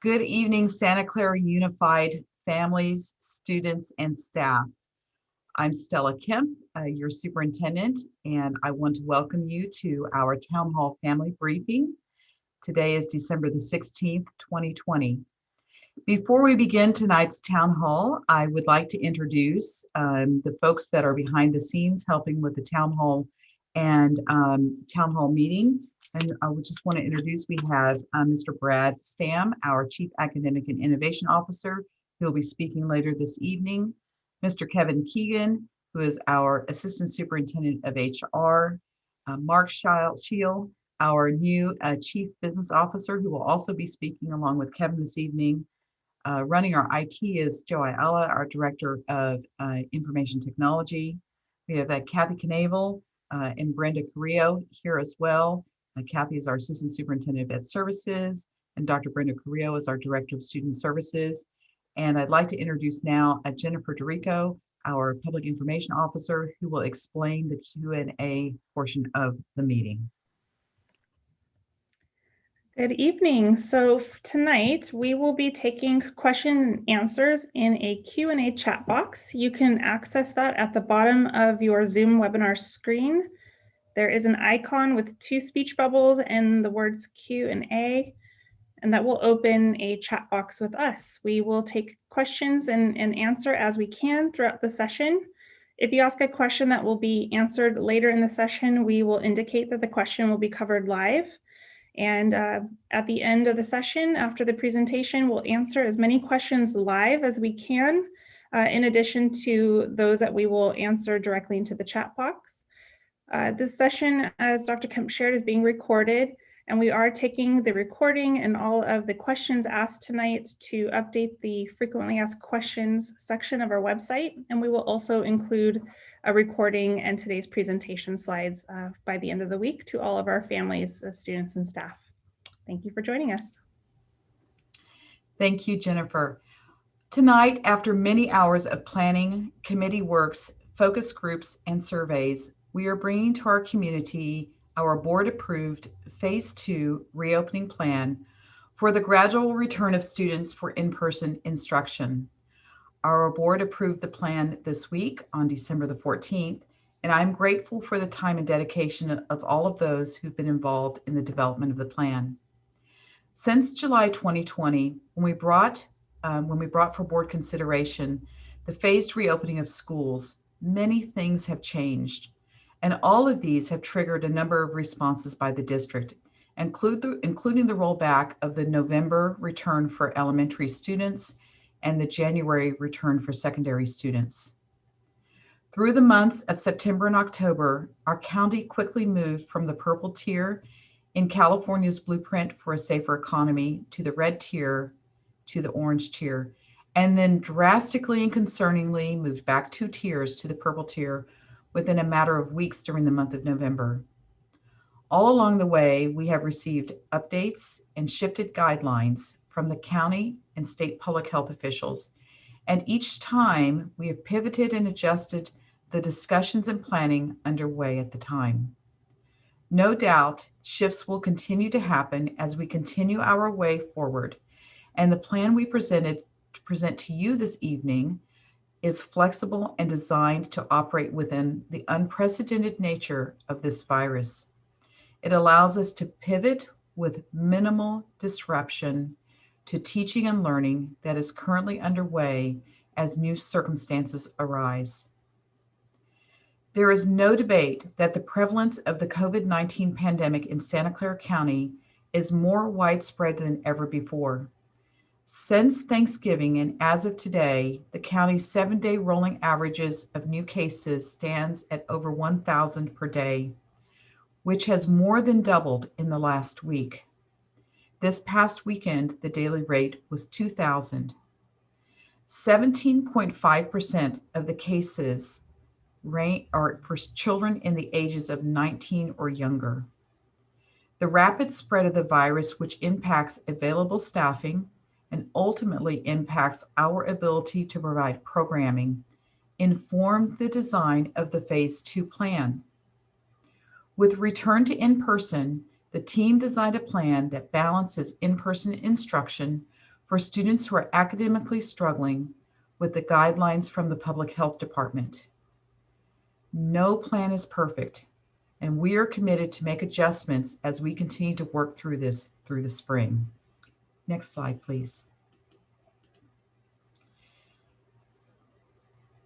Good evening, Santa Clara Unified families, students, and staff. I'm Stella Kemp, your superintendent, and I want to welcome you to our Town Hall Family Briefing. Today is December the 16th, 2020. Before we begin tonight's Town Hall, I would like to introduce the folks that are behind the scenes helping with the Town Hall and Town Hall meeting. And I would just want to introduce, we have Mr. Brad Stamm, our Chief Academic and Innovation Officer, who will be speaking later this evening. Mr. Kevin Keegan, who is our Assistant Superintendent of HR. Mark Scheel, our new Chief Business Officer, who will also be speaking along with Kevin this evening. Running our IT is Joe Ayala, our Director of Information Technology. We have Kathy Knavel and Brenda Carrillo here as well. Kathy is our Assistant Superintendent of Ed Services, and Dr. Brenda Carrillo is our Director of Student Services. And I'd like to introduce now Jennifer DeRico, our Public Information Officer, who will explain the Q&A portion of the meeting. Good evening. So tonight we will be taking question and answers in a Q&A chat box. You can access that at the bottom of your Zoom webinar screen. There is an icon with two speech bubbles and the words Q&A, and that will open a chat box with us. We will take questions and answer as we can throughout the session. If you ask a question that will be answered later in the session, we will indicate that the question will be covered live. And at the end of the session, after the presentation, we'll answer as many questions live as we can, in addition to those that we will answer directly into the chat box. This session, as Dr. Kemp shared, is being recorded, and we are taking the recording and all of the questions asked tonight to update the frequently asked questions section of our website. And we will also include a recording and today's presentation slides by the end of the week to all of our families, students, and staff. Thank you for joining us. Thank you, Jennifer. Tonight, after many hours of planning, committee works, focus groups, and surveys, we are bringing to our community our board-approved Phase 2 reopening plan for the gradual return of students for in-person instruction. Our board approved the plan this week on December the 14th, and I'm grateful for the time and dedication of all of those who've been involved in the development of the plan. Since July 2020, when we brought for board consideration the phased reopening of schools, many things have changed. And all of these have triggered a number of responses by the district, including the rollback of the November return for elementary students and the January return for secondary students. Through the months of September and October, our county quickly moved from the purple tier in California's blueprint for a safer economy to the red tier to the orange tier, and then drastically and concerningly moved back 2 tiers to the purple tier within a matter of weeks during the month of November. All along the way, we have received updates and shifted guidelines from the county and state public health officials, and each time we have pivoted and adjusted the discussions and planning underway at the time. No doubt, shifts will continue to happen as we continue our way forward, and the plan we present to you this evening is flexible and designed to operate within the unprecedented nature of this virus. It allows us to pivot with minimal disruption to teaching and learning that is currently underway as new circumstances arise. There is no debate that the prevalence of the COVID-19 pandemic in Santa Clara County is more widespread than ever before. Since Thanksgiving and as of today, the county's 7-day rolling averages of new cases stands at over 1,000 per day, which has more than doubled in the last week. This past weekend, the daily rate was 2,000. 17.5% of the cases are for children in the ages of 19 or younger. The rapid spread of the virus, which impacts available staffing and ultimately impacts our ability to provide programming, informed the design of the Phase 2 plan. With return to in-person, the team designed a plan that balances in-person instruction for students who are academically struggling with the guidelines from the Public Health Department. No plan is perfect, and we are committed to make adjustments as we continue to work through this through the spring. Next slide, please.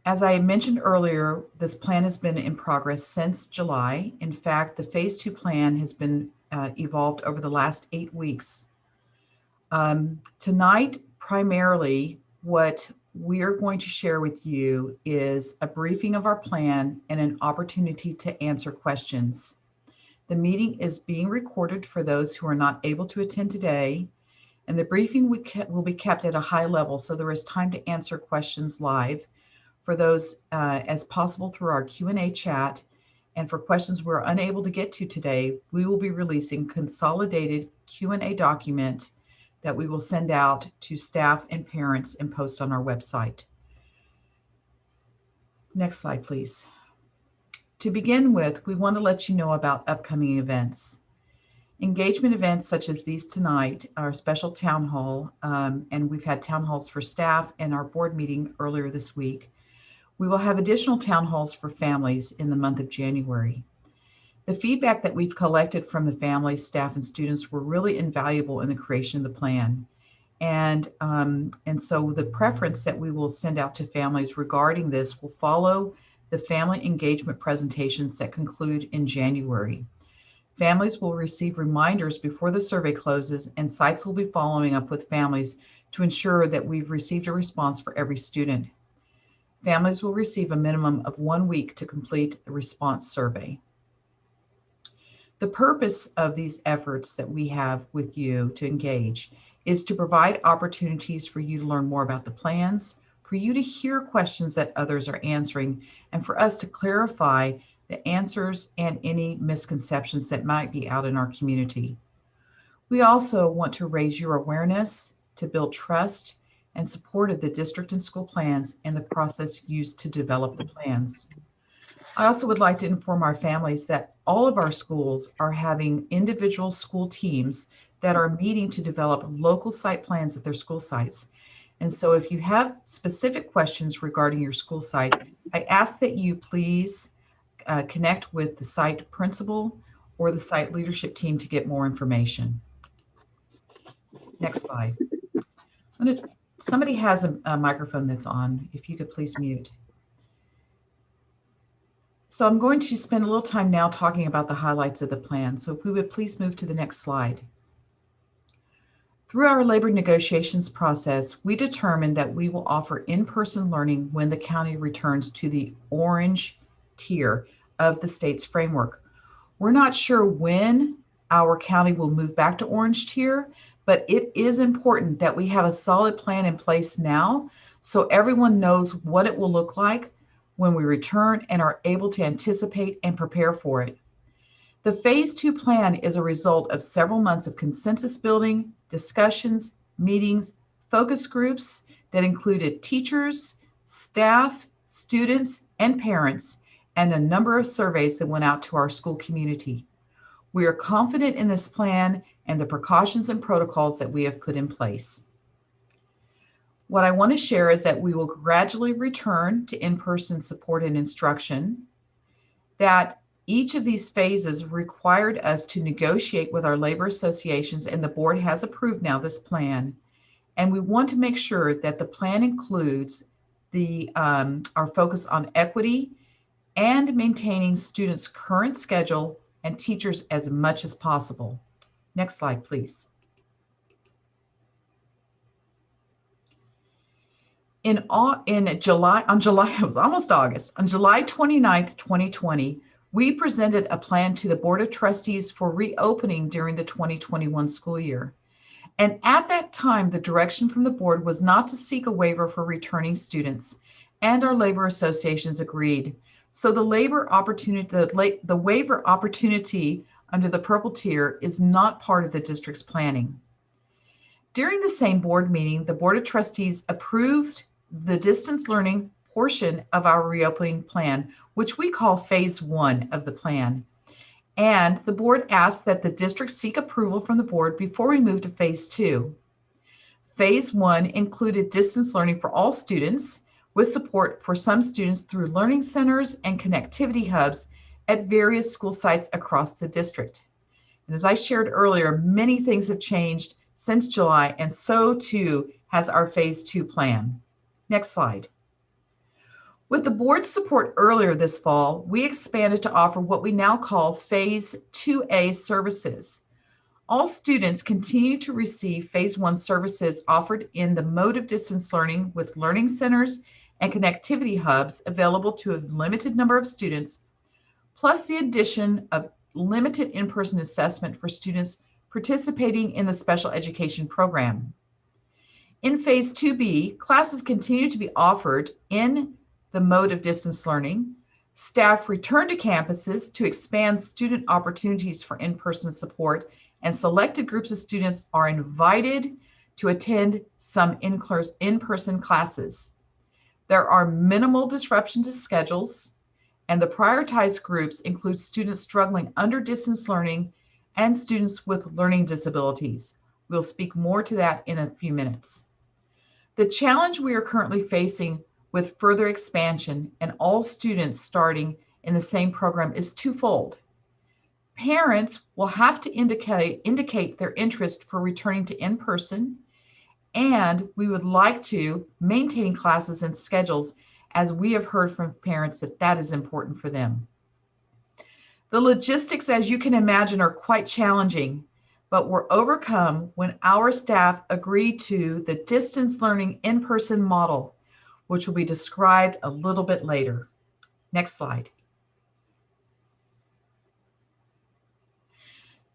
As I mentioned earlier, this plan has been in progress since July. In fact, the Phase 2 plan has been evolved over the last 8 weeks. Tonight, primarily, what we're going to share with you is a briefing of our plan and an opportunity to answer questions. The meeting is being recorded for those who are not able to attend today, and the briefing will be kept at a high level so there is time to answer questions live for those as possible through our Q&A chat. And for questions we're unable to get to today, we will be releasing consolidated Q&A document that we will send out to staff and parents and post on our website. Next slide, please. To begin with, we want to let you know about upcoming events. Engagement events such as these tonight, our special town hall, and we've had town halls for staff and our board meeting earlier this week. We will have additional town halls for families in the month of January. The feedback that we've collected from the families, staff, and students were really invaluable in the creation of the plan. And so the preference that we will send out to families regarding this will follow the family engagement presentations that conclude in January. Families will receive reminders before the survey closes, and sites will be following up with families to ensure that we've received a response for every student. Families will receive a minimum of 1 week to complete the response survey. The purpose of these efforts that we have with you to engage is to provide opportunities for you to learn more about the plans, for you to hear questions that others are answering, and for us to clarify the answers and any misconceptions that might be out in our community. We also want to raise your awareness, to build trust and support of the district and school plans and the process used to develop the plans. I also would like to inform our families that all of our schools are having individual school teams that are meeting to develop local site plans at their school sites. And so if you have specific questions regarding your school site, I ask that you please connect with the site principal or the site leadership team to get more information. Next slide. Somebody has a microphone that's on. If you could please mute. So I'm going to spend a little time now talking about the highlights of the plan. So if we would please move to the next slide. Through our labor negotiations process, we determined that we will offer in-person learning when the county returns to the orange tier of the state's framework. We're not sure when our county will move back to orange tier, but it is important that we have a solid plan in place now so everyone knows what it will look like when we return and are able to anticipate and prepare for it. The Phase 2 plan is a result of several months of consensus building, discussions, meetings, focus groups that included teachers, staff, students, and parents, and a number of surveys that went out to our school community. We are confident in this plan and the precautions and protocols that we have put in place. What I want to share is that we will gradually return to in-person support and instruction, that each of these phases required us to negotiate with our labor associations, and the board has approved now this plan. And we want to make sure that the plan includes our focus on equity and maintaining students' current schedule and teachers as much as possible. Next slide, please. On July 29th, 2020, we presented a plan to the Board of Trustees for reopening during the 2021 school year. And at that time, the direction from the board was not to seek a waiver for returning students, and our labor associations agreed. So the waiver opportunity under the purple tier is not part of the district's planning. During the same board meeting, the Board of Trustees approved the distance learning portion of our reopening plan, which we call Phase 1 of the plan. And the board asked that the district seek approval from the board before we move to Phase 2. Phase 1 included distance learning for all students, with support for some students through learning centers and connectivity hubs at various school sites across the district. And as I shared earlier, many things have changed since July, and so too has our Phase 2 plan. Next slide. With the board's support earlier this fall, we expanded to offer what we now call Phase 2A services. All students continue to receive Phase 1 services offered in the mode of distance learning with learning centers and connectivity hubs available to a limited number of students, plus the addition of limited in-person assessment for students participating in the special education program. In Phase 2B, classes continue to be offered in the mode of distance learning. Staff return to campuses to expand student opportunities for in-person support, and selected groups of students are invited to attend some in-person classes. There are minimal disruption to schedules, and the prioritized groups include students struggling under distance learning and students with learning disabilities. We'll speak more to that in a few minutes. The challenge we are currently facing with further expansion and all students starting in the same program is twofold. Parents will have to indicate their interest for returning to in-person, and we would like to maintain classes and schedules, as we have heard from parents that is important for them. The logistics, as you can imagine, are quite challenging, but were overcome when our staff agreed to the distance learning in-person model, which will be described a little bit later. Next slide.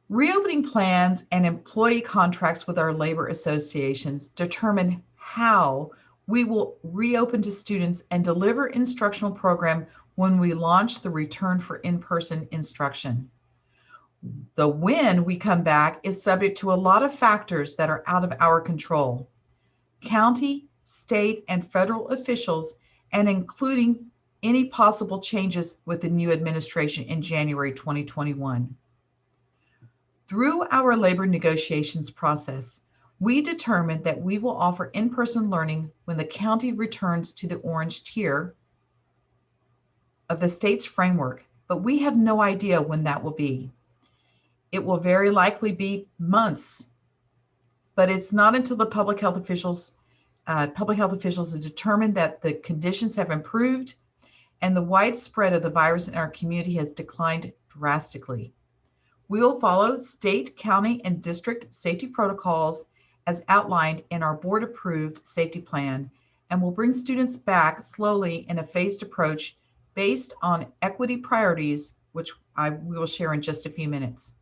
Reopening plans and employee contracts with our labor associations determine how we will reopen to students and deliver instructional program when we launch the return for in-person instruction. The when we come back is subject to a lot of factors that are out of our control. County, state, and federal officials, and including any possible changes with the new administration in January 2021. Through our labor negotiations process, we determined that we will offer in-person learning when the county returns to the orange tier of the state's framework, but we have no idea when that will be. It will very likely be months, but it's not until the public health officials have determined that the conditions have improved and the widespread of the virus in our community has declined drastically. We will follow state, county, and district safety protocols as outlined in our board-approved safety plan, and will bring students back slowly in a phased approach based on equity priorities, which we will share in just a few minutes.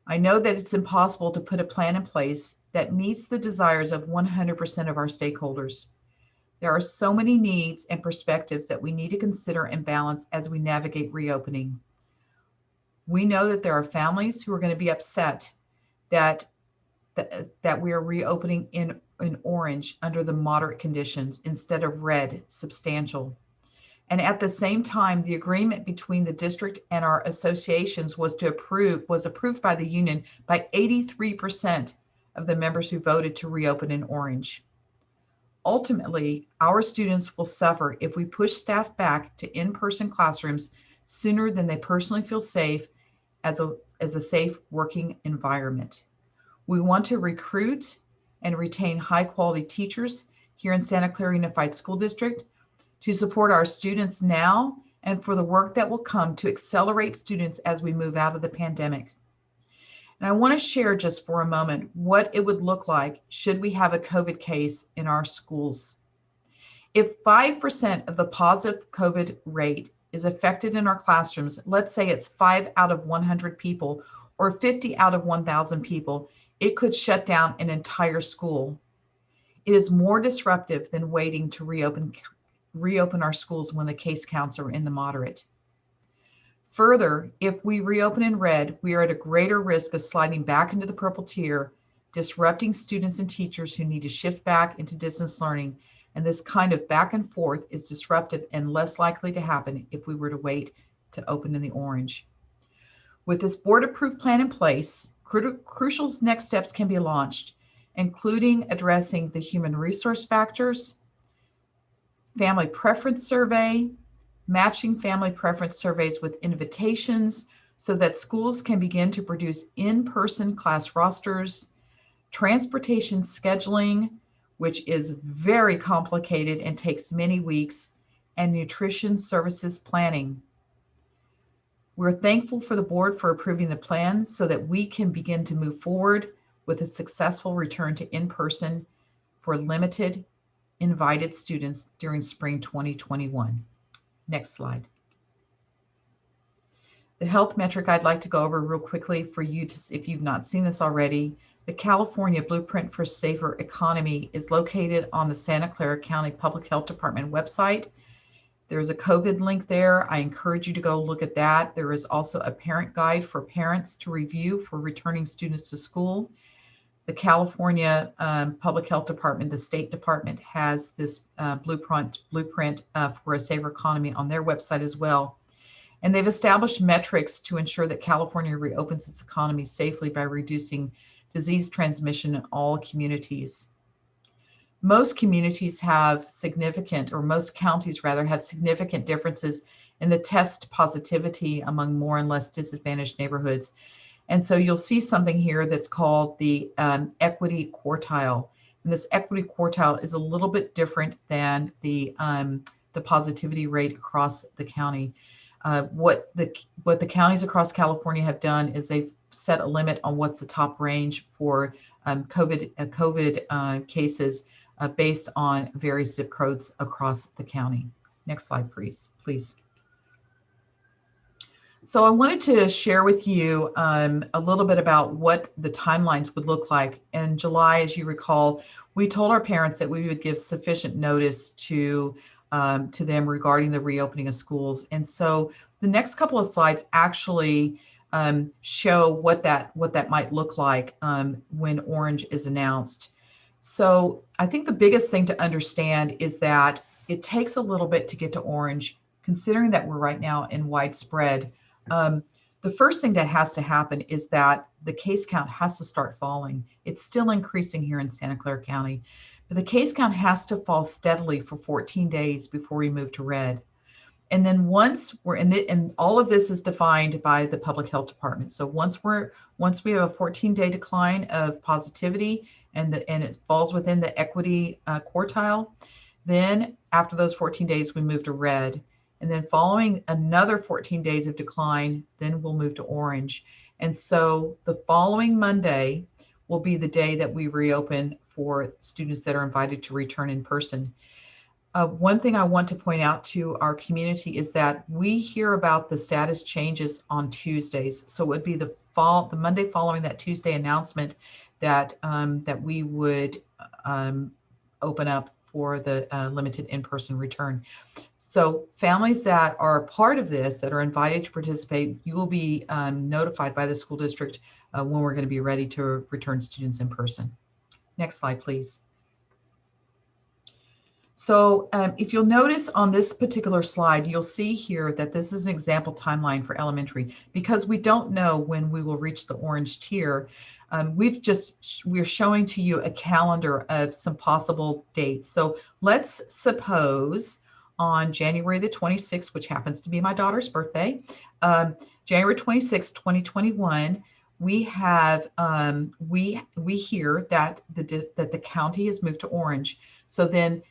I know that it's impossible to put a plan in place that meets the desires of 100% of our stakeholders. There are so many needs and perspectives that we need to consider and balance as we navigate reopening. We know that there are families who are going to be upset that we are reopening in orange under the moderate conditions instead of red, substantial. And at the same time, the agreement between the district and our associations was approved by the union by 83% of the members who voted to reopen in orange. Ultimately, our students will suffer if we push staff back to in-person classrooms sooner than they personally feel safe as a safe working environment. We want to recruit and retain high-quality teachers here in Santa Clara Unified School District to support our students now and for the work that will come to accelerate students as we move out of the pandemic. And I want to share just for a moment what it would look like should we have a COVID case in our schools. If 5% of the positive COVID rate is affected in our classrooms, let's say it's 5 out of 100 people or 50 out of 1,000 people, it could shut down an entire school. It is more disruptive than waiting to reopen our schools when the case counts are in the moderate. Further, if we reopen in red, we are at a greater risk of sliding back into the purple tier, disrupting students and teachers who need to shift back into distance learning. And this kind of back and forth is disruptive and less likely to happen if we were to wait to open in the orange. With this board-approved plan in place, crucial next steps can be launched. including addressing the human resource factors, family preference survey, matching family preference surveys with invitations so that schools can begin to produce in-person class rosters, transportation scheduling, which is very complicated and takes many weeks, and nutrition services planning. We're thankful for the board for approving the plan so that we can begin to move forward with a successful return to in-person for limited invited students during spring 2021. Next slide. The health metric I'd like to go over real quickly for you to, if you've not seen this already, the California Blueprint for Safer Economy is located on the Santa Clara County Public Health Department website. There's a COVID link there. I encourage you to go look at that. There is also a parent guide for parents to review for returning students to school. The California Public Health Department, the State Department, has this blueprint for a safer economy on their website as well. And they've established metrics to ensure that California reopens its economy safely by reducing disease transmission in all communities. Most communities have significant, or most counties rather, have significant differences in the test positivity among more and less disadvantaged neighborhoods. And so you'll see something here that's called the equity quartile. And this equity quartile is a little bit different than the positivity rate across the county. What the counties across California have done is they've set a limit on what's the top range for COVID cases based on various zip codes across the county. Next slide, please. So I wanted to share with you a little bit about what the timelines would look like. In July, as you recall, we told our parents that we would give sufficient notice to them regarding the reopening of schools. And so the next couple of slides actually show what that might look like when orange is announced. So I think the biggest thing to understand is that it takes a little bit to get to orange, considering that we're right now in widespread. The first thing that has to happen is that the case count has to start falling. It's still increasing here in Santa Clara County, but the case count has to fall steadily for 14 days before we move to red. And then once we're in and all of this is defined by the public health department. So once we have a 14-day decline of positivity and it falls within the equity quartile, then after those 14 days, we move to red. And then following another 14 days of decline, then we'll move to orange. And so the following Monday will be the day that we reopen for students that are invited to return in person. One thing I want to point out to our community is that we hear about the status changes on Tuesdays. So it would be the Monday following that Tuesday announcement that we would open up for the limited in-person return. So families that are part of this, that are invited to participate, you will be notified by the school district when we're going to be ready to return students in person. Next slide, please. So if you'll notice on this particular slide, you'll see here that this is an example timeline for elementary. Because we don't know when we will reach the orange tier, we're showing to you a calendar of some possible dates. So let's suppose on January the 26th, which happens to be my daughter's birthday, January 26th, 2021, we have we hear that the county has moved to orange. So then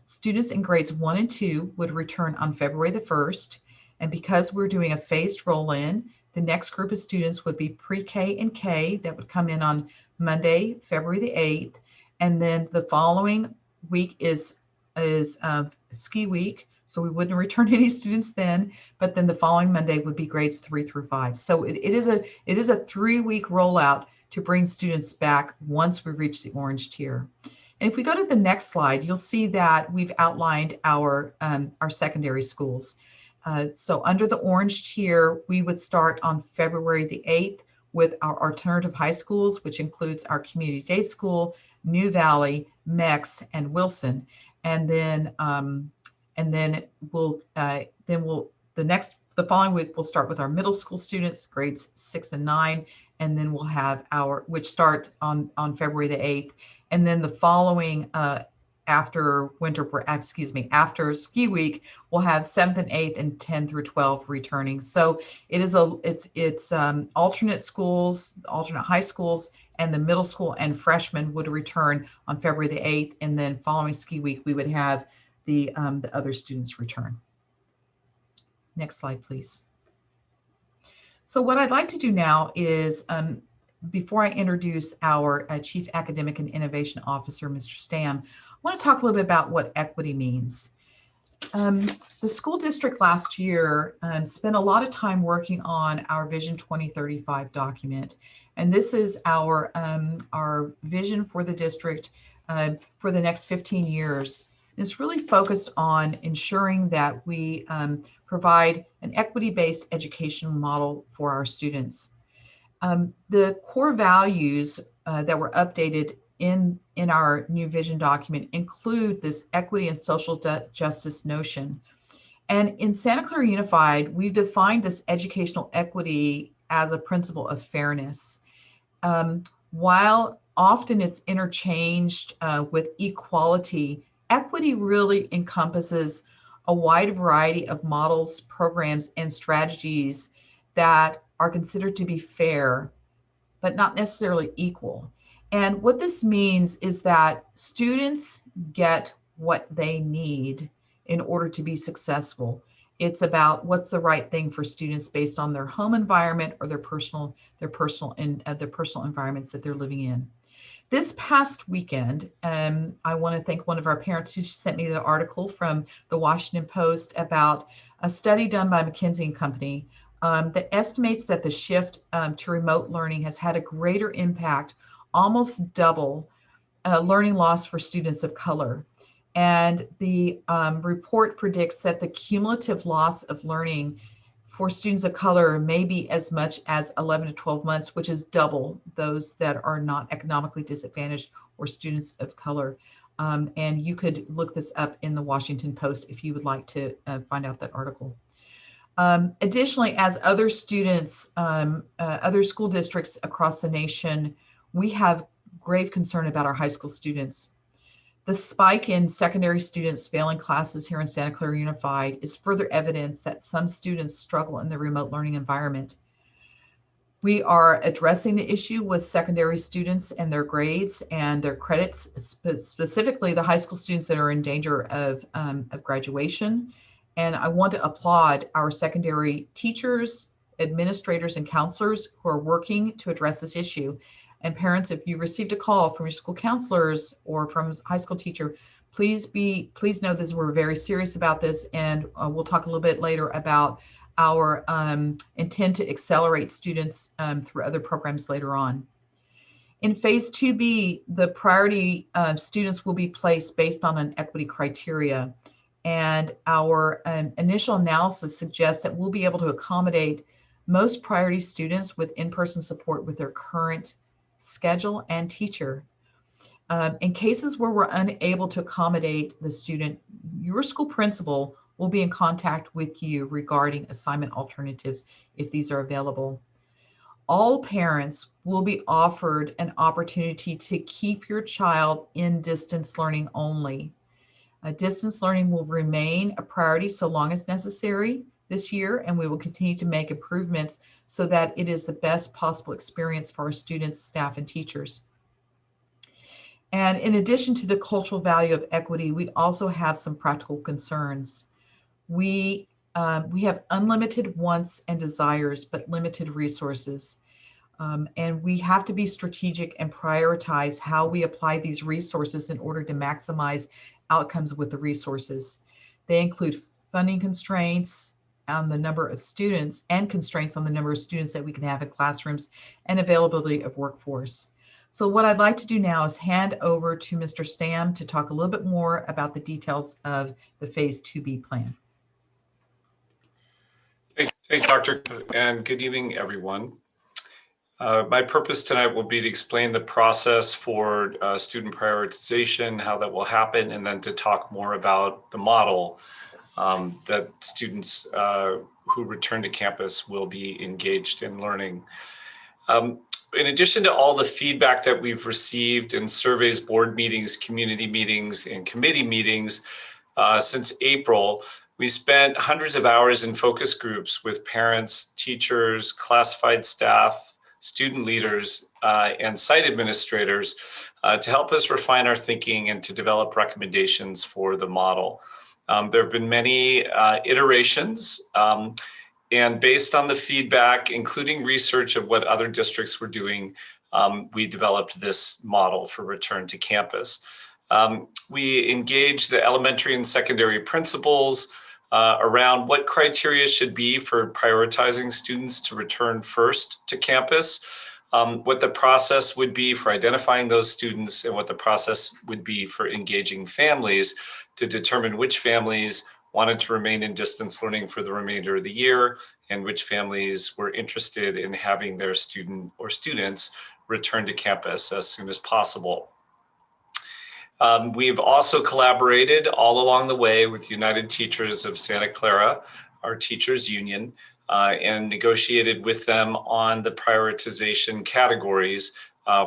students in grades 1 and 2 would return on February the 1st. And because we're doing a phased roll-in, the next group of students would be pre-K and K that would come in on Monday, February the 8th. And then the following week is ski week. So we wouldn't return any students then, but then the following Monday would be grades 3 through 5. So it is a 3-week rollout to bring students back once we reach the orange tier. And if we go to the next slide, you'll see that we've outlined our secondary schools. So under the orange tier, we would start on February the 8th with our alternative high schools, which includes our community day school, New Valley, Mex, and Wilson. And then the the following week, we'll start with our middle school students, grades 6 and 9, and then we'll have which start on February the 8th. And then the following, after after ski week, we'll have 7th and 8th and 10 through 12 returning. So it's alternate schools, alternate high schools, and the middle school and freshmen would return on February the 8th. And then following ski week, we would have the other students return. Next slide, please. So what I'd like to do now is, before I introduce our Chief Academic and Innovation Officer, Mr. Stam, I want to talk a little bit about what equity means. The school district last year spent a lot of time working on our Vision 2035 document. And this is our vision for the district for the next 15 years. It's really focused on ensuring that we provide an equity-based educational model for our students. The core values that were updated in our new vision document include this equity and social justice notion. And in Santa Clara Unified, we've defined this educational equity as a principle of fairness. While often it's interchanged with equality, equity really encompasses a wide variety of models, programs, and strategies that are considered to be fair, but not necessarily equal. And what this means is that students get what they need in order to be successful. It's about what's the right thing for students based on their home environment or their personal environments that they're living in. This past weekend, I want to thank one of our parents who sent me the article from the Washington Post about a study done by McKinsey & Company that estimates that the shift to remote learning has had a greater impact, almost double learning loss for students of color. And the report predicts that the cumulative loss of learning for students of color may be as much as 11 to 12 months, which is double those that are not economically disadvantaged or students of color. And you could look this up in the Washington Post if you would like to find out that article. Additionally, as other students, other school districts across the nation, we have grave concern about our high school students. The spike in secondary students failing classes here in Santa Clara Unified is further evidence that some students struggle in the remote learning environment. We are addressing the issue with secondary students and their grades and their credits, specifically the high school students that are in danger of graduation. And I want to applaud our secondary teachers, administrators, and counselors who are working to address this issue. And parents, if you received a call from your school counselors or from a high school teacher, please know this. We're very serious about this, and we'll talk a little bit later about our intent to accelerate students through other programs later on. In phase 2B, the priority students will be placed based on an equity criteria. And our initial analysis suggests that we'll be able to accommodate most priority students with in-person support with their current schedule and teacher. In cases where we're unable to accommodate the student, your school principal will be in contact with you regarding assignment alternatives if these are available. All parents will be offered an opportunity to keep your child in distance learning only. Distance learning will remain a priority so long as necessary this year, and we will continue to make improvements so that it is the best possible experience for our students, staff, and teachers. And in addition to the cultural value of equity, we also have some practical concerns. We have unlimited wants and desires, but limited resources. And we have to be strategic and prioritize how we apply these resources in order to maximize outcomes with the resources. They include funding constraints on the number of students and constraints on the number of students that we can have in classrooms and availability of workforce. So what I'd like to do now is hand over to Mr. Stam to talk a little bit more about the details of the phase 2B plan. Thank you, Dr. And good evening, everyone. My purpose tonight will be to explain the process for student prioritization, how that will happen, and then to talk more about the model that students who return to campus will be engaged in learning. In addition to all the feedback that we've received in surveys, board meetings, community meetings, and committee meetings since April, we spent hundreds of hours in focus groups with parents, teachers, classified staff, student leaders, and site administrators to help us refine our thinking and to develop recommendations for the model. There have been many iterations, and based on the feedback, including research of what other districts were doing, we developed this model for return to campus. We engaged the elementary and secondary principals around what criteria should be for prioritizing students to return first to campus, what the process would be for identifying those students, and what the process would be for engaging families to determine which families wanted to remain in distance learning for the remainder of the year and which families were interested in having their student or students return to campus as soon as possible. We've also collaborated all along the way with United Teachers of Santa Clara, our teachers union, and negotiated with them on the prioritization categories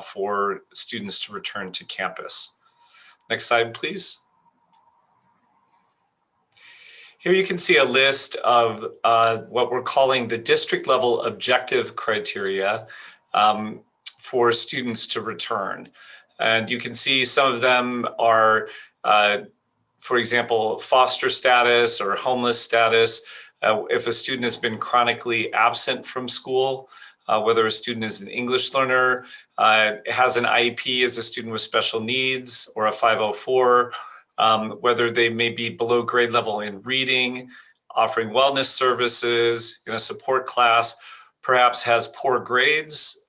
for students to return to campus. Next slide, please. Here you can see a list of what we're calling the district level objective criteria for students to return. And you can see some of them are, for example, foster status or homeless status. If a student has been chronically absent from school, whether a student is an English learner, has an IEP as a student with special needs or a 504, whether they may be below grade level in reading, offering wellness services in a support class, perhaps has poor grades,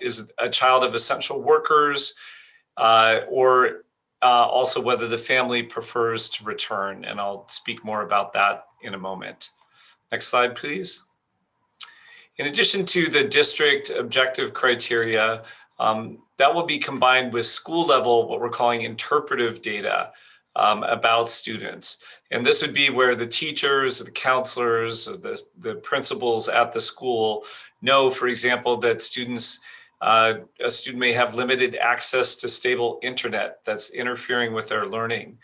is a child of essential workers, or also whether the family prefers to return. And I'll speak more about that in a moment. Next slide, please. In addition to the district objective criteria, that will be combined with school level, what we're calling interpretive data about students. And this would be where the teachers, the counselors, the principals at the school know, for example, that a student may have limited access to stable internet that's interfering with their learning.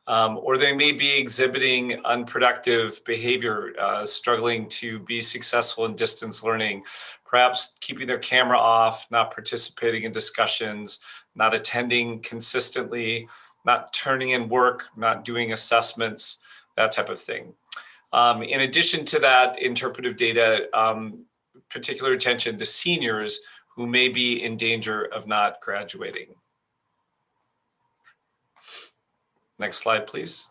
Or they may be exhibiting unproductive behavior, struggling to be successful in distance learning, perhaps keeping their camera off, not participating in discussions, not attending consistently, not turning in work, not doing assessments, that type of thing. In addition to that interpretive data, particular attention to seniors who may be in danger of not graduating. Next slide, please.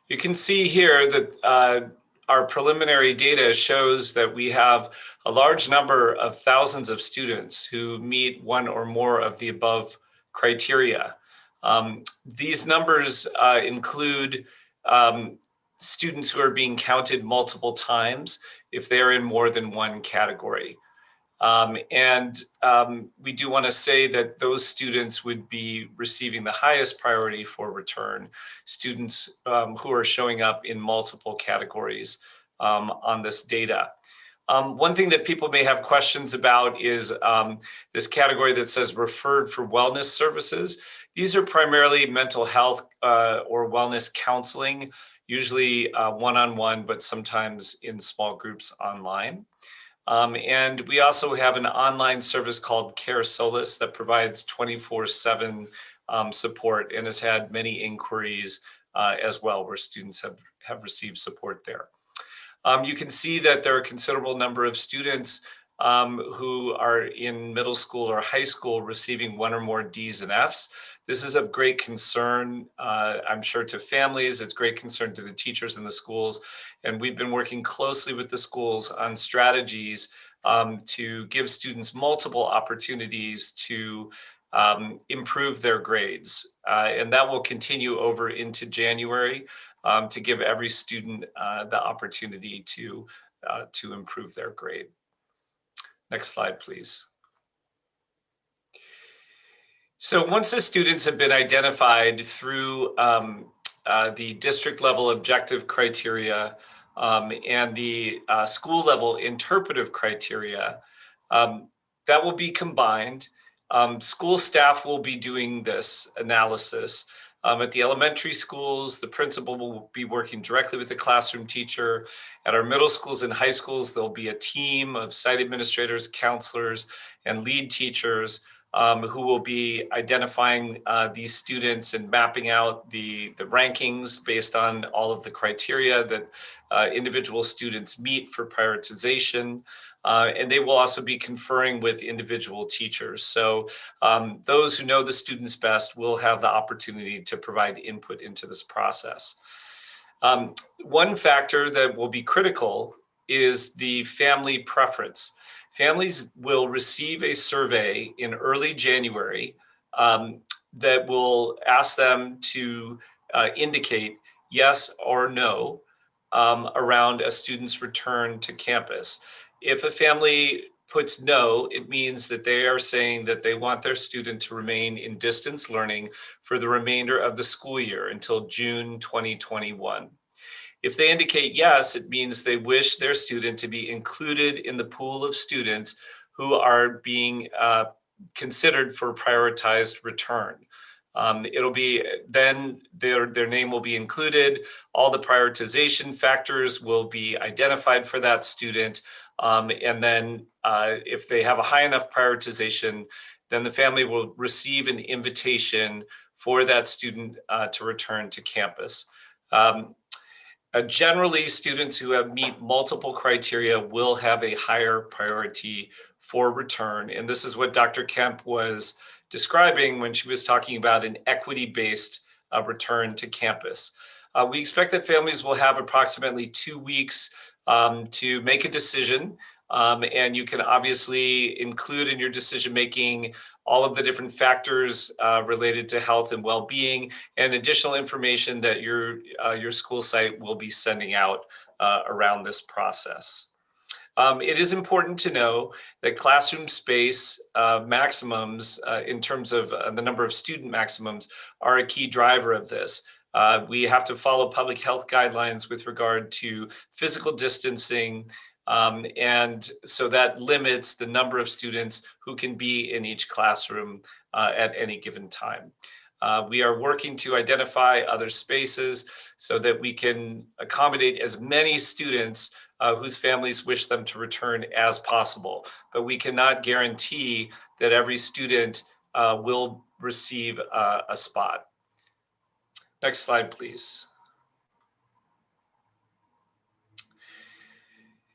You can see here that our preliminary data shows that we have a large number of thousands of students who meet one or more of the above criteria. These numbers include students who are being counted multiple times if they're in more than one category. We do want to say that those students would be receiving the highest priority for return, students who are showing up in multiple categories on this data. One thing that people may have questions about is this category that says referred for wellness services. These are primarily mental health or wellness counseling, usually one-on-one, but sometimes in small groups online. And we also have an online service called Care Solace that provides 24/7 support and has had many inquiries as well where students have received support there. You can see that there are a considerable number of students who are in middle school or high school receiving one or more D's and F's. This is of great concern, I'm sure, to families. It's great concern to the teachers in the schools. And we've been working closely with the schools on strategies to give students multiple opportunities to improve their grades. And that will continue over into January to give every student the opportunity to improve their grade. Next slide, please. So once the students have been identified through the district level objective criteria and the school level interpretive criteria, that will be combined. School staff will be doing this analysis. At the elementary schools, the principal will be working directly with the classroom teacher. At our middle schools and high schools, there'll be a team of site administrators, counselors, and lead teachers who will be identifying these students and mapping out the rankings based on all of the criteria that individual students meet for prioritization. And they will also be conferring with individual teachers. So those who know the students best will have the opportunity to provide input into this process. One factor that will be critical is the family preference. Families will receive a survey in early January that will ask them to indicate yes or no around a student's return to campus. If a family puts no, it means that they are saying that they want their student to remain in distance learning for the remainder of the school year until June 2021. If they indicate yes, it means they wish their student to be included in the pool of students who are being considered for prioritized return. It'll be then their name will be included. All the prioritization factors will be identified for that student. And then if they have a high enough prioritization, then the family will receive an invitation for that student to return to campus. Generally, students who have meet multiple criteria will have a higher priority for return. And this is what Dr. Kemp was describing when she was talking about an equity-based return to campus. We expect that families will have approximately 2 weeks to make a decision. And you can obviously include in your decision-making all of the different factors related to health and well-being and additional information that your school site will be sending out around this process. It is important to know that classroom space maximums in terms of the number of student maximums are a key driver of this. We have to follow public health guidelines with regard to physical distancing, and so that limits the number of students who can be in each classroom at any given time. We are working to identify other spaces so that we can accommodate as many students whose families wish them to return as possible. But we cannot guarantee that every student will receive a spot. Next slide, please.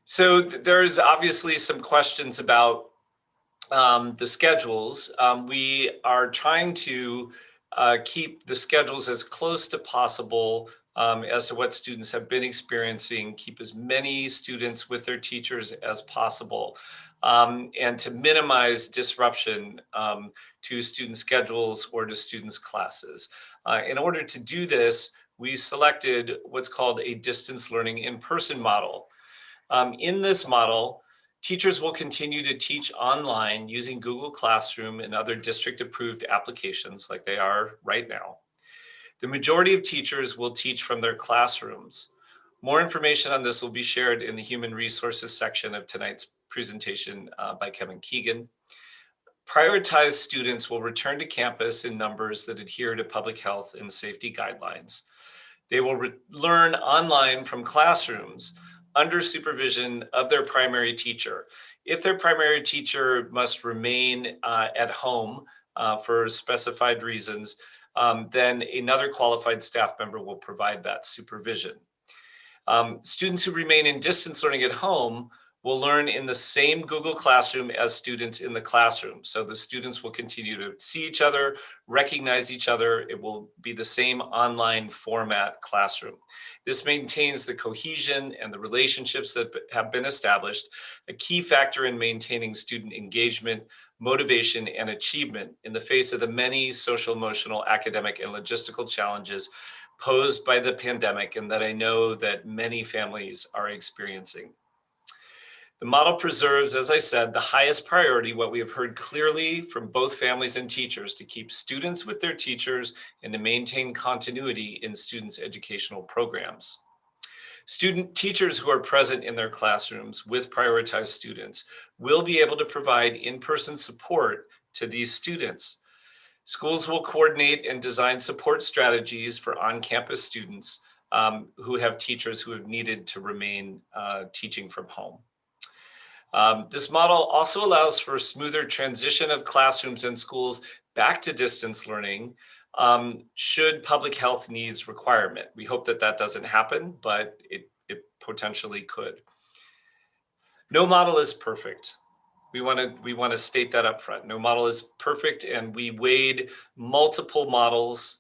So there's obviously some questions about the schedules. We are trying to keep the schedules as close to possible as to what students have been experiencing, keep as many students with their teachers as possible, and to minimize disruption to student schedules or to students' classes. In order to do this, we selected what's called a distance learning in-person model. In this model, teachers will continue to teach online using Google Classroom and other district-approved applications like they are right now. The majority of teachers will teach from their classrooms. More information on this will be shared in the Human Resources section of tonight's presentation by Kevin Keegan. Prioritized students will return to campus in numbers that adhere to public health and safety guidelines. They will learn online from classrooms under supervision of their primary teacher. If their primary teacher must remain at home for specified reasons, then another qualified staff member will provide that supervision. Students who remain in distance learning at home will learn in the same Google Classroom as students in the classroom. So the students will continue to see each other, recognize each other. It will be the same online format classroom. This maintains the cohesion and the relationships that have been established, a key factor in maintaining student engagement, motivation, and achievement in the face of the many social, emotional, academic, and logistical challenges posed by the pandemic, and that I know that many families are experiencing. The model preserves, as I said, the highest priority, what we have heard clearly from both families and teachers, to keep students with their teachers and to maintain continuity in students' educational programs. Teachers who are present in their classrooms with prioritized students will be able to provide in-person support to these students. Schools will coordinate and design support strategies for on-campus students who have teachers who have needed to remain teaching from home. This model also allows for a smoother transition of classrooms and schools back to distance learning should public health needs requirement. We hope that that doesn't happen, but it potentially could. No model is perfect. We want to state that up front. No model is perfect, and we weighed multiple models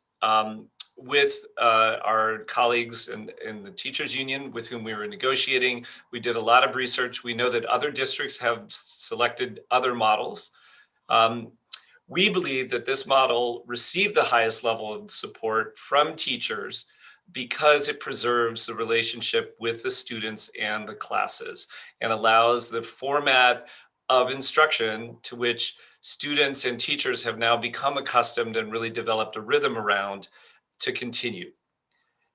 with our colleagues in the teachers union with whom we were negotiating. We did a lot of research. We know that other districts have selected other models. We believe that this model received the highest level of support from teachers because it preserves the relationship with the students and the classes and allows the format of instruction to which students and teachers have now become accustomed and really developed a rhythm around to continue.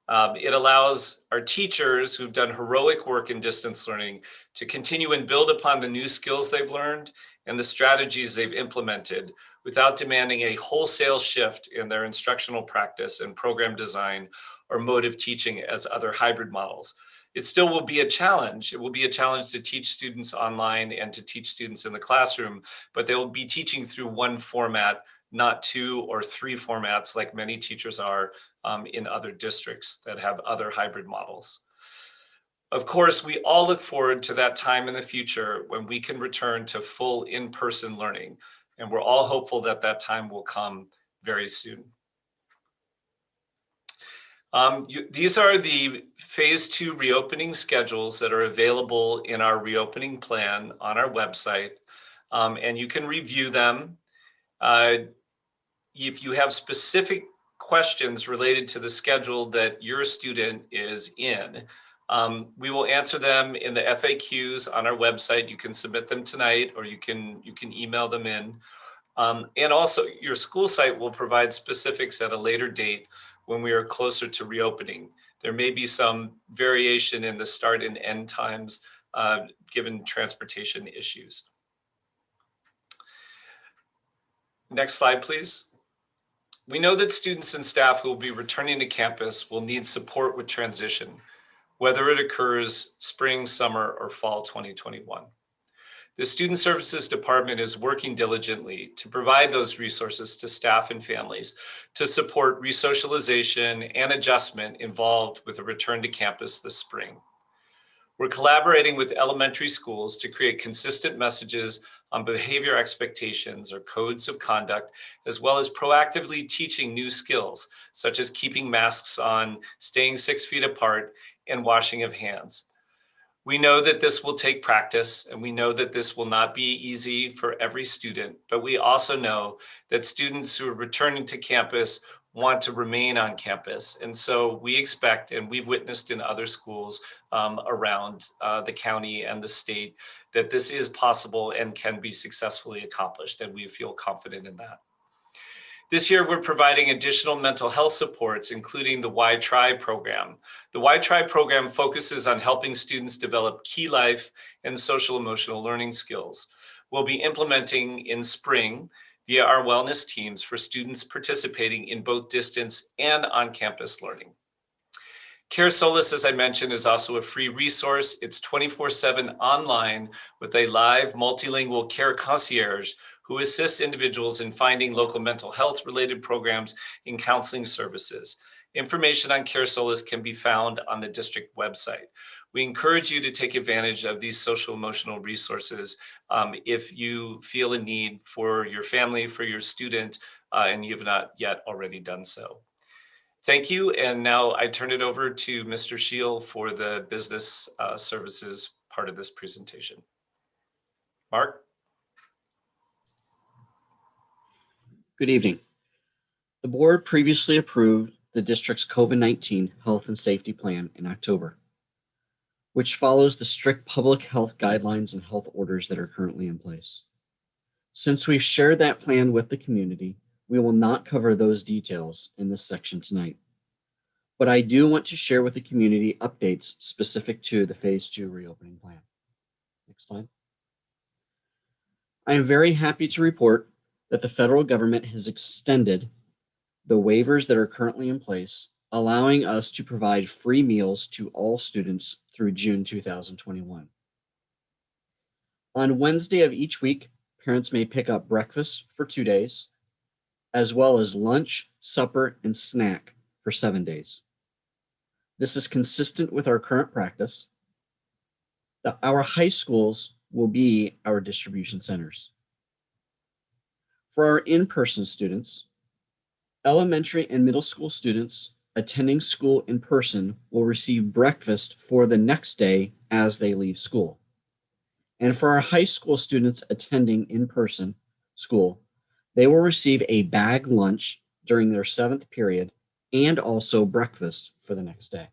It allows our teachers who've done heroic work in distance learning to continue and build upon the new skills they've learned and the strategies they've implemented without demanding a wholesale shift in their instructional practice and program design or mode of teaching as other hybrid models. It still will be a challenge. It will be a challenge to teach students online and to teach students in the classroom, but they will be teaching through one format, not 2 or 3 formats like many teachers are in other districts that have other hybrid models. Of course, we all look forward to that time in the future when we can return to full in-person learning, and we're all hopeful that that time will come very soon. These are the phase 2 reopening schedules that are available in our reopening plan on our website, and you can review them. If you have specific questions related to the schedule that your student is in, we will answer them in the FAQs on our website. You can submit them tonight, or you can email them in. And also, your school site will provide specifics at a later date when we are closer to reopening. There may be some variation in the start and end times given transportation issues. Next slide, please. We know that students and staff who will be returning to campus will need support with transition, whether it occurs spring, summer, or fall 2021. The Student Services Department is working diligently to provide those resources to staff and families to support resocialization and adjustment involved with a return to campus this spring. We're collaborating with elementary schools to create consistent messages on behavior expectations or codes of conduct, as well as proactively teaching new skills, such as keeping masks on, staying 6 feet apart, and washing of hands. We know that this will take practice, and we know that this will not be easy for every student, but we also know that students who are returning to campus want to remain on campus. And so we expect, and we've witnessed in other schools around the county and the state, that this is possible and can be successfully accomplished, and we feel confident in that. This year, we're providing additional mental health supports, including the Y Try program. The Y Try program focuses on helping students develop key life and social emotional learning skills. We'll be implementing in spring via our wellness teams for students participating in both distance and on-campus learning. Care Solace, as I mentioned, is also a free resource. It's 24/7 online with a live multilingual care concierge who assists individuals in finding local mental health related programs and counseling services. Information on Care Solace can be found on the district website. We encourage you to take advantage of these social emotional resources if you feel a need for your family, for your student, and you've not yet already done so. Thank you. And now I turn it over to Mr. Scheel for the business services part of this presentation. Mark? Good evening. The board previously approved the district's COVID-19 health and safety plan in October. which follows the strict public health guidelines and health orders that are currently in place. Since we've shared that plan with the community, we will not cover those details in this section tonight. But I do want to share with the community updates specific to the Phase 2 reopening plan. Next slide. I am very happy to report that the federal government has extended the waivers that are currently in place, allowing us to provide free meals to all students through June 2021. On Wednesday of each week, parents may pick up breakfast for 2 days, as well as lunch, supper, and snack for 7 days. This is consistent with our current practice. Our high schools will be our distribution centers. For our in-person students, elementary and middle school students attending school in person will receive breakfast for the next day as they leave school. And for our high school students attending in-person school, they will receive a bag lunch during their 7th period and also breakfast for the next day.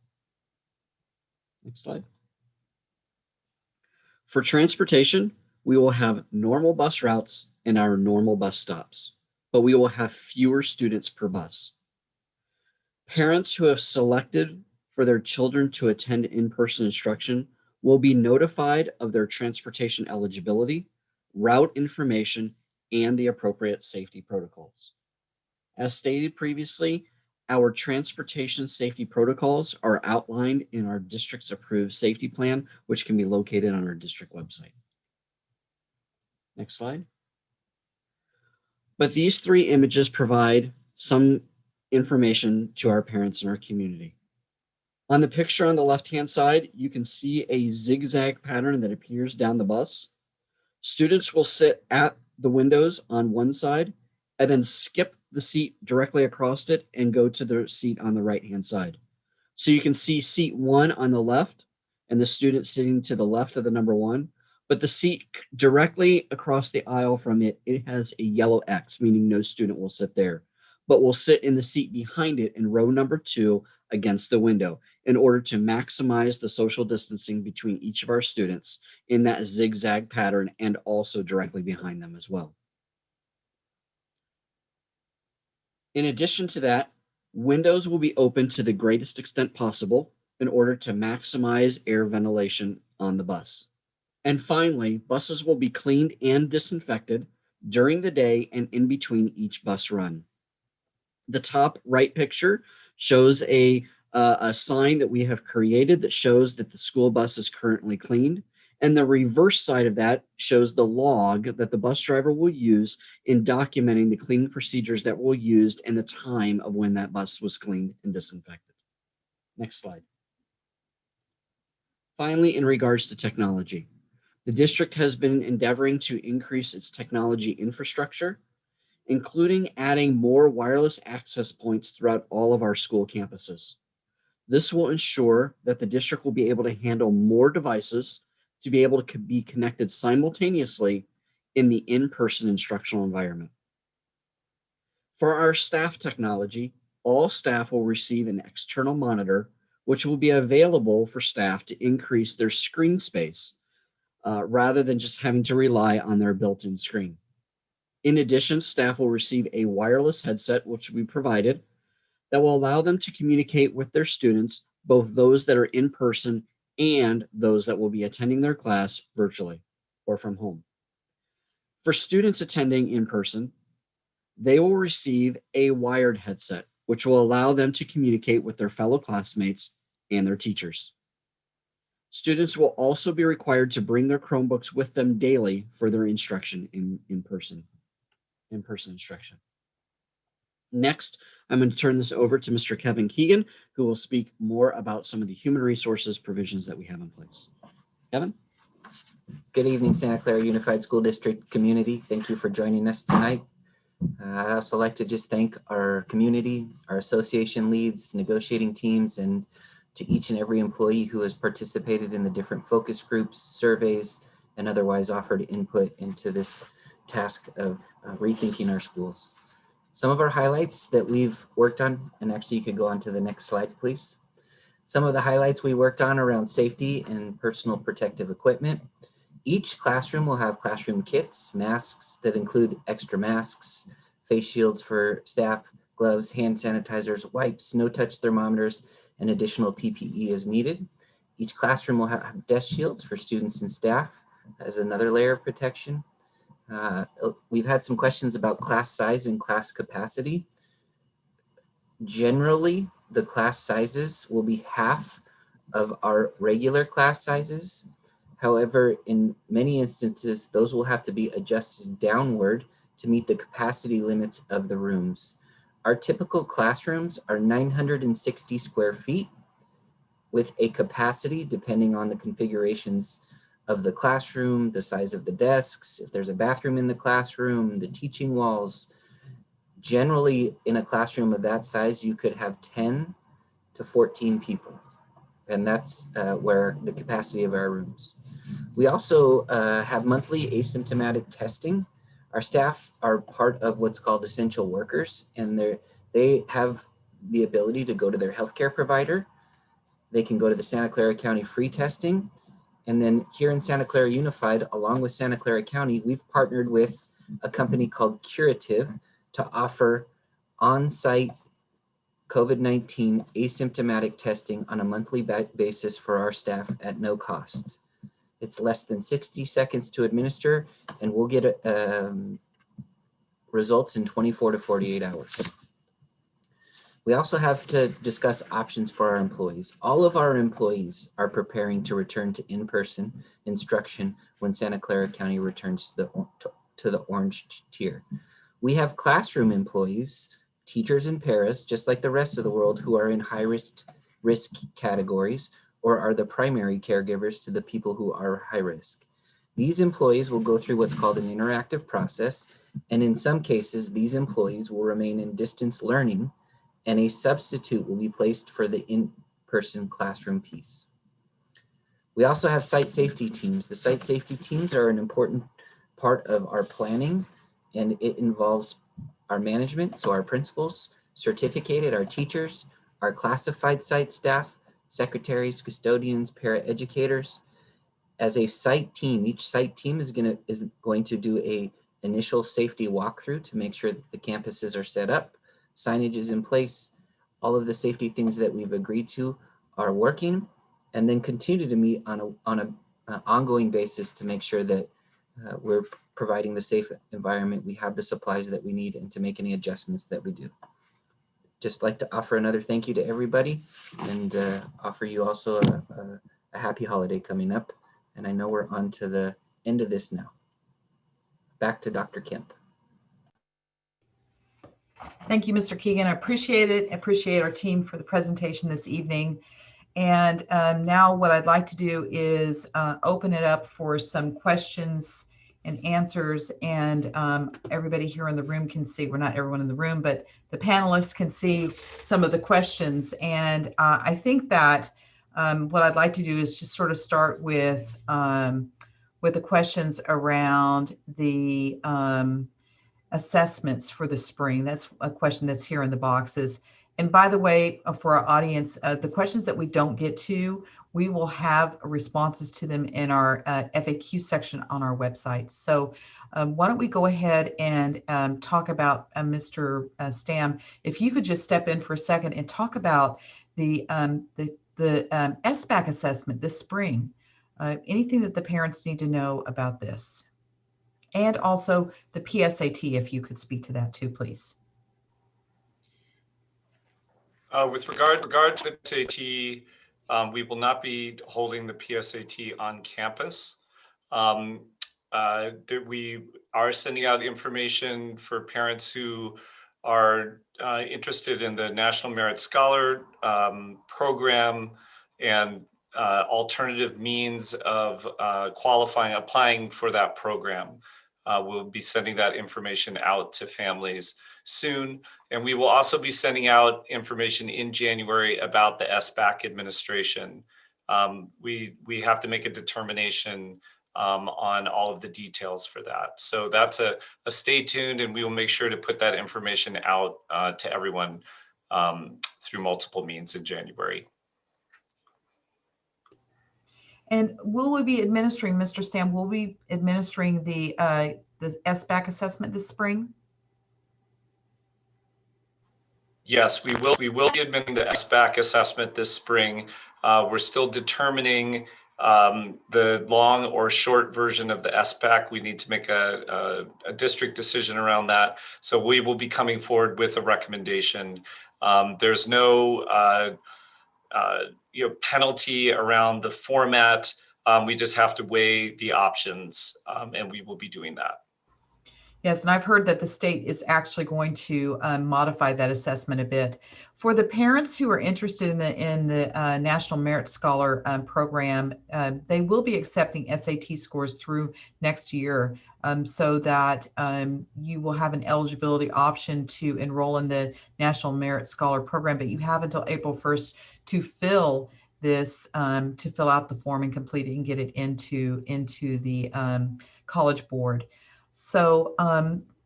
Next slide. For transportation, we will have normal bus routes and our normal bus stops, but we will have fewer students per bus. Parents who have selected for their children to attend in-person instruction will be notified of their transportation eligibility, route information, and the appropriate safety protocols. As stated previously, our transportation safety protocols are outlined in our district's approved safety plan, which can be located on our district website. Next slide. But these 3 images provide some information to our parents and our community. On the picture on the left-hand side, you can see a zigzag pattern that appears down the bus. Students will sit at the windows on one side and then skip the seat directly across it and go to the seat on the right-hand side. So you can see seat 1 on the left and the student sitting to the left of the number 1, but the seat directly across the aisle from it, it has a yellow X, meaning no student will sit there, but will sit in the seat behind it in row number 2 against the window in order to maximize the social distancing between each of our students in that zigzag pattern and also directly behind them as well. In addition to that, windows will be open to the greatest extent possible in order to maximize air ventilation on the bus. And finally, buses will be cleaned and disinfected during the day and in between each bus run. The top right picture shows a sign that we have created that shows that the school bus is currently cleaned. And the reverse side of that shows the log that the bus driver will use in documenting the cleaning procedures that were used and the time of when that bus was cleaned and disinfected. Next slide. Finally, in regards to technology, the district has been endeavoring to increase its technology infrastructure, including adding more wireless access points throughout all of our school campuses. This will ensure that the district will be able to handle more devices to be able to be connected simultaneously in the in-person instructional environment. For our staff technology, all staff will receive an external monitor, which will be available for staff to increase their screen space rather than just having to rely on their built-in screen. In addition, staff will receive a wireless headset, which we provided, that will allow them to communicate with their students, both those that are in person and those that will be attending their class virtually or from home. For students attending in person, they will receive a wired headset, which will allow them to communicate with their fellow classmates and their teachers. Students will also be required to bring their Chromebooks with them daily for their instruction in-person instruction. Next, I'm going to turn this over to Mr. Kevin Keegan, who will speak more about some of the human resources provisions that we have in place. Kevin? Good evening, Santa Clara Unified School District community. Thank you for joining us tonight. I'd also like to just thank our community, our association leads, negotiating teams, and to each and every employee who has participated in the different focus groups, surveys, and otherwise offered input into this task of rethinking our schools. Some of our highlights that we've worked on, and actually you could go on to the next slide, please. Some of the highlights we worked on around safety and personal protective equipment. Each classroom will have classroom kits, masks that include extra masks, face shields for staff, gloves, hand sanitizers, wipes, no-touch thermometers, and additional PPE as needed. Each classroom will have desk shields for students and staff as another layer of protection. We've had some questions about class size and class capacity. Generally, the class sizes will be half of our regular class sizes. However, in many instances, those will have to be adjusted downward to meet the capacity limits of the rooms. Our typical classrooms are 960 square feet with a capacity, depending on the configurations of the classroom, the size of the desks, if there's a bathroom in the classroom, the teaching walls. Generally, in a classroom of that size, you could have 10 to 14 people. And that's where the capacity of our rooms. We also have monthly asymptomatic testing. Our staff are part of what's called essential workers, and they have the ability to go to their healthcare provider. They can go to the Santa Clara County free testing. And then here in Santa Clara Unified, along with Santa Clara County, we've partnered with a company called Curative to offer on-site COVID-19 asymptomatic testing on a monthly basis for our staff at no cost. It's less than 60 seconds to administer, and we'll get results in 24 to 48 hours. We also have to discuss options for our employees. All of our employees are preparing to return to in-person instruction when Santa Clara County returns to the orange tier. We have classroom employees, teachers and paras, just like the rest of the world, who are in high risk categories or are the primary caregivers to the people who are high risk. These employees will go through what's called an interactive process, and in some cases, these employees will remain in distance learning, and a substitute will be placed for the in-person classroom piece. We also have site safety teams. The site safety teams are an important part of our planning, and it involves our management, so our principals, certificated, our teachers, our classified site staff, secretaries, custodians, paraeducators. As a site team, each site team is going to do a initial safety walkthrough to make sure that the campuses are set up, signage is in place, all of the safety things that we've agreed to are working, and then continue to meet on an ongoing basis to make sure that we're providing the safe environment, we have the supplies that we need, and to make any adjustments that we do. Just like to offer another thank you to everybody, and offer you also a happy holiday coming up. And I know we're on to the end of this now. Back to Dr. Kemp. Thank you, Mr. Keegan. I appreciate it. I appreciate our team for the presentation this evening. And now what I'd like to do is open it up for some questions and answers. And everybody here in the room can see, well, not everyone in the room, but the panelists can see some of the questions. And I think that what I'd like to do is just sort of start with the questions around the assessments for the spring. That's a question that's here in the boxes. And by the way, for our audience, the questions that we don't get to, we will have responses to them in our FAQ section on our website. So why don't we go ahead and talk about Mr. Stam, if you could just step in for a second and talk about the SBAC assessment this spring, anything that the parents need to know about this. And also the PSAT, if you could speak to that too, please. With regard to the PSAT, we will not be holding the PSAT on campus. We are sending out information for parents who are interested in the National Merit Scholar program and alternative means of applying for that program. We'll be sending that information out to families soon. And we will also be sending out information in January about the SBAC administration. We have to make a determination on all of the details for that. So that's a stay tuned, and we will make sure to put that information out to everyone through multiple means in January. And will we be administering, Mr. Stam, will we be administering the SBAC assessment this spring? Yes, we will. We will be admitting the SBAC assessment this spring. We're still determining the long or short version of the SBAC. We need to make a district decision around that. So we will be coming forward with a recommendation. There's no penalty around the format. We just have to weigh the options, and we will be doing that. Yes, and I've heard that the state is actually going to modify that assessment a bit. For the parents who are interested in the National Merit Scholar program, they will be accepting SAT scores through next year, so that you will have an eligibility option to enroll in the National Merit Scholar program, but you have until April 1st to fill this, to fill out the form and complete it and get it into the College Board. So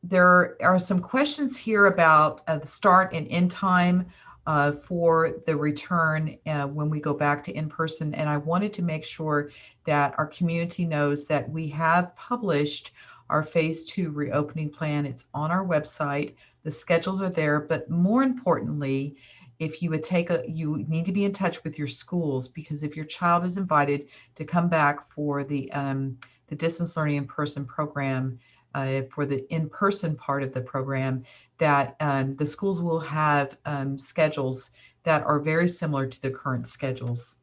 there are some questions here about the start and end time for the return when we go back to in-person. And I wanted to make sure that our community knows that we have published our phase 2 reopening plan. It's on our website. The schedules are there, but more importantly, if you would you need to be in touch with your schools, because if your child is invited to come back for the distance learning in-person program, for the in-person part of the program, that the schools will have schedules that are very similar to the current schedules.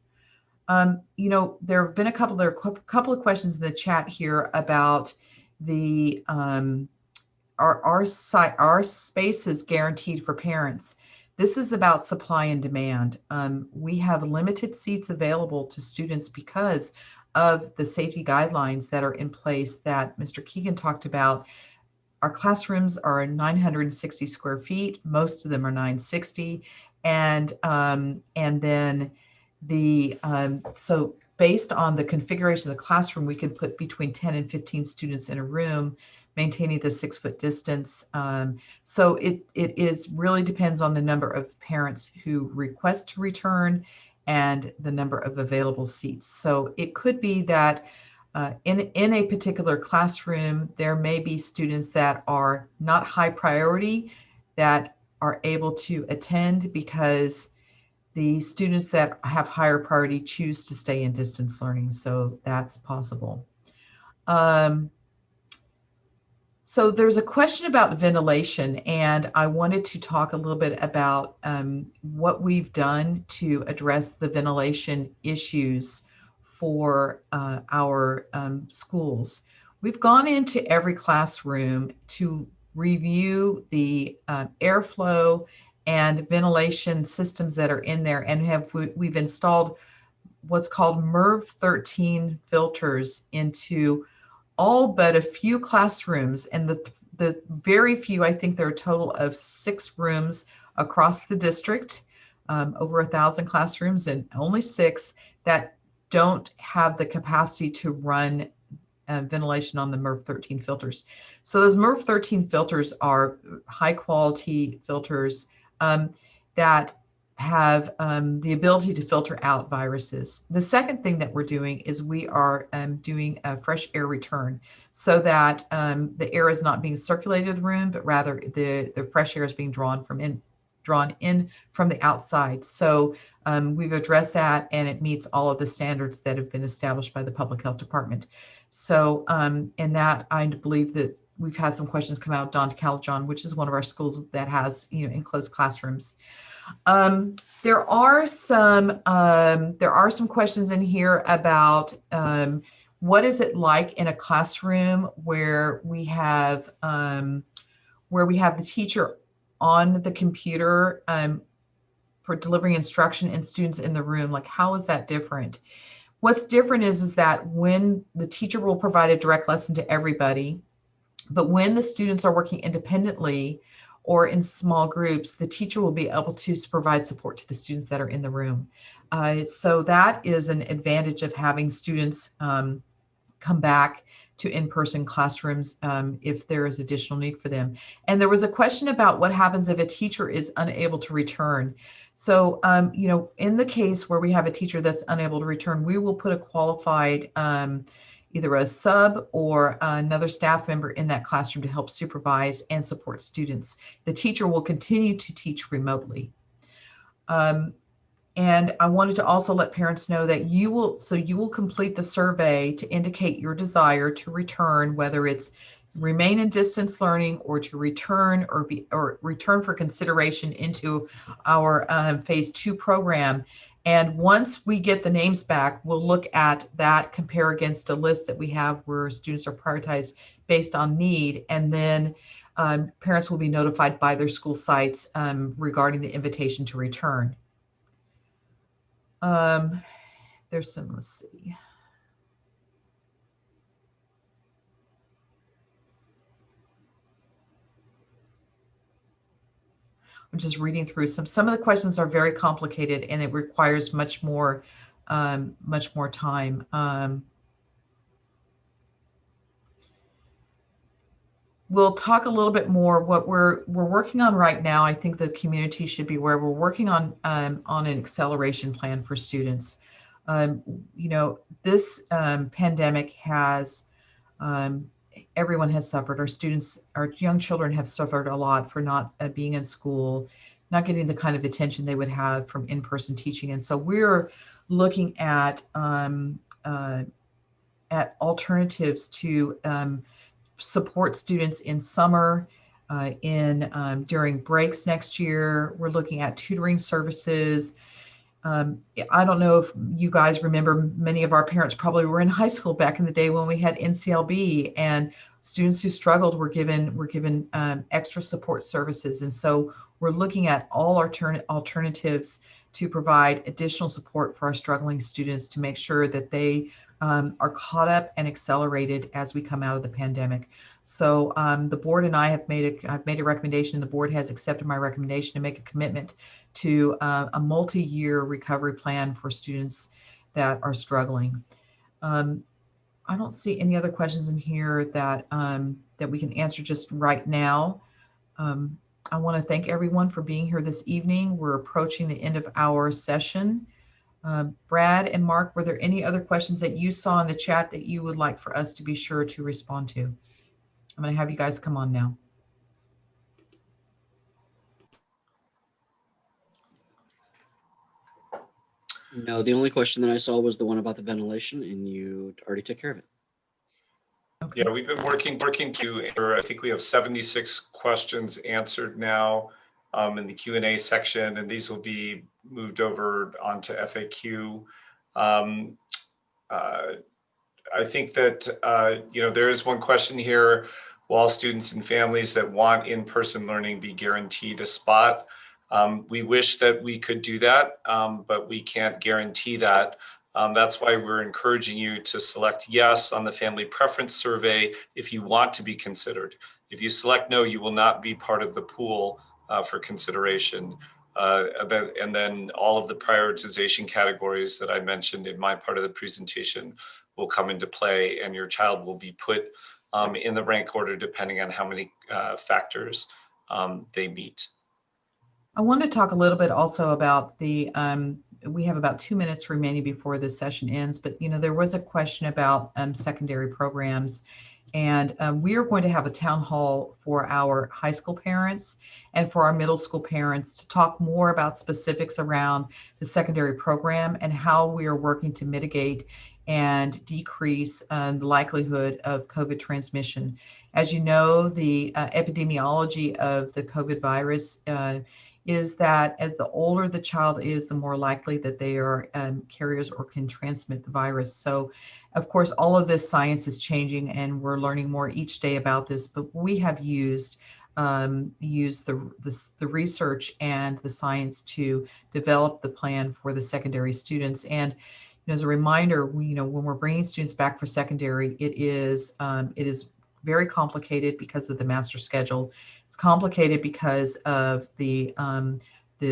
There have been a couple of questions in the chat here about the our space is guaranteed for parents. This is about supply and demand. We have limited seats available to students because of the safety guidelines that are in place that Mr. Keegan talked about. Our classrooms are 960 square feet. Most of them are 960. And then so based on the configuration of the classroom, we can put between 10 and 15 students in a room, maintaining the 6-foot distance. So it is really depends on the number of parents who request to return and the number of available seats. So it could be that in a particular classroom, there may be students that are not high priority that are able to attend because the students that have higher priority choose to stay in distance learning. So that's possible. So there's a question about ventilation, and I wanted to talk a little bit about what we've done to address the ventilation issues for our schools. We've gone into every classroom to review the airflow and ventilation systems that are in there, and we've installed what's called MERV 13 filters into all but a few classrooms, and the very few, I think there are a total of 6 rooms across the district, over 1,000 classrooms, and only 6 that don't have the capacity to run ventilation on the MERV 13 filters. So those MERV 13 filters are high quality filters that have the ability to filter out viruses. The second thing that we're doing is we are doing a fresh air return so that the air is not being circulated in the room, but rather the fresh air is being drawn in from the outside. So we've addressed that, and it meets all of the standards that have been established by the Public Health Department. So in that, I believe that we've had some questions come out of Don Calajon, which is one of our schools that has enclosed classrooms. There are some questions in here about what is it like in a classroom where we have the teacher on the computer for delivering instruction and students in the room. Like, how is that different? What's different is that when the teacher will provide a direct lesson to everybody, but when the students are working independently or in small groups, the teacher will be able to provide support to the students that are in the room. So that is an advantage of having students come back to in-person classrooms if there is additional need for them. And there was a question about what happens if a teacher is unable to return. So, in the case where we have a teacher that's unable to return, we will put a qualified, either a sub or another staff member in that classroom to help supervise and support students. The teacher will continue to teach remotely. And I wanted to also let parents know that you will complete the survey to indicate your desire to return, whether it's remain in distance learning or to return or return for consideration into our phase 2 program. And once we get the names back, we'll look at that, compare against a list that we have where students are prioritized based on need. And then parents will be notified by their school sites regarding the invitation to return. There's some, let's see. I'm just reading through some of the questions are very complicated and it requires much more time. We'll talk a little bit more what we're working on right now. I think the community should be aware we're working on an acceleration plan for students. This pandemic has everyone has suffered. Our students, our young children have suffered a lot for not being in school, not getting the kind of attention they would have from in-person teaching. And so we're looking at alternatives to support students in summer, during breaks next year. We're looking at tutoring services. I don't know if you guys remember, many of our parents probably were in high school back in the day when we had NCLB, and students who struggled were given extra support services. And so we're looking at all alternatives to provide additional support for our struggling students to make sure that they are caught up and accelerated as we come out of the pandemic. So the board and I have I've made a recommendation. The board has accepted my recommendation to make a commitment to a multi-year recovery plan for students that are struggling. I don't see any other questions in here that we can answer just right now. I want to thank everyone for being here this evening. We're approaching the end of our session. Brad and Mark, were there any other questions that you saw in the chat that you would like for us to be sure to respond to? I'm going to have you guys come on now. No, the only question that I saw was the one about the ventilation, and you already took care of it. Okay. Yeah, we've been working to, I think we have 76 questions answered now in the Q&A section, and these will be moved over onto FAQ. I think that, there is one question here: will all students and families that want in-person learning be guaranteed a spot? We wish that we could do that, but we can't guarantee that. That's why we're encouraging you to select yes on the family preference survey if you want to be considered. If you select no, you will not be part of the pool for consideration. And then all of the prioritization categories that I mentioned in my part of the presentation will come into play, and your child will be put in the rank order depending on how many factors they meet. I want to talk a little bit also about the, we have about 2 minutes remaining before the session ends, but there was a question about secondary programs, and we are going to have a town hall for our high school parents and for our middle school parents to talk more about specifics around the secondary program and how we are working to mitigate and decrease the likelihood of COVID transmission. As you know, the epidemiology of the COVID virus is that as the older the child is, the more likely that they are carriers or can transmit the virus. So, of course, all of this science is changing, and we're learning more each day about this. But we have used the research and the science to develop the plan for the secondary students. And as a reminder, when we're bringing students back for secondary, it is very complicated because of the master schedule. It's complicated because of the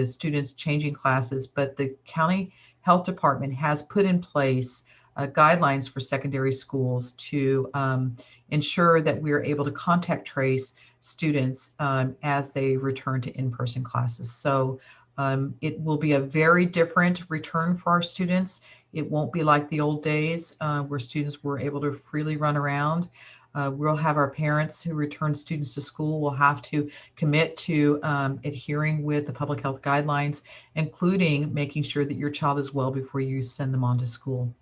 students changing classes, but the county health department has put in place guidelines for secondary schools to ensure that we are able to contact trace students as they return to in-person classes. So it will be a very different return for our students. It won't be like the old days where students were able to freely run around. We'll have our parents who return students to school will have to commit to adhering with the public health guidelines, including making sure that your child is well before you send them on to school.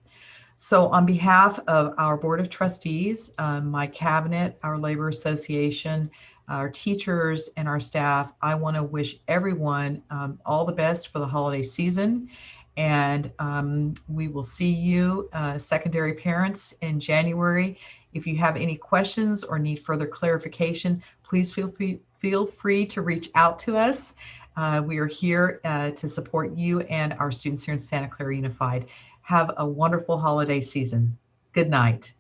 So on behalf of our Board of Trustees, my cabinet, our Labor Association, our teachers, and our staff, I want to wish everyone all the best for the holiday season. And we will see you, secondary parents, in January. If you have any questions or need further clarification, please feel free to reach out to us. We are here to support you and our students here in Santa Clara Unified. Have a wonderful holiday season. Good night.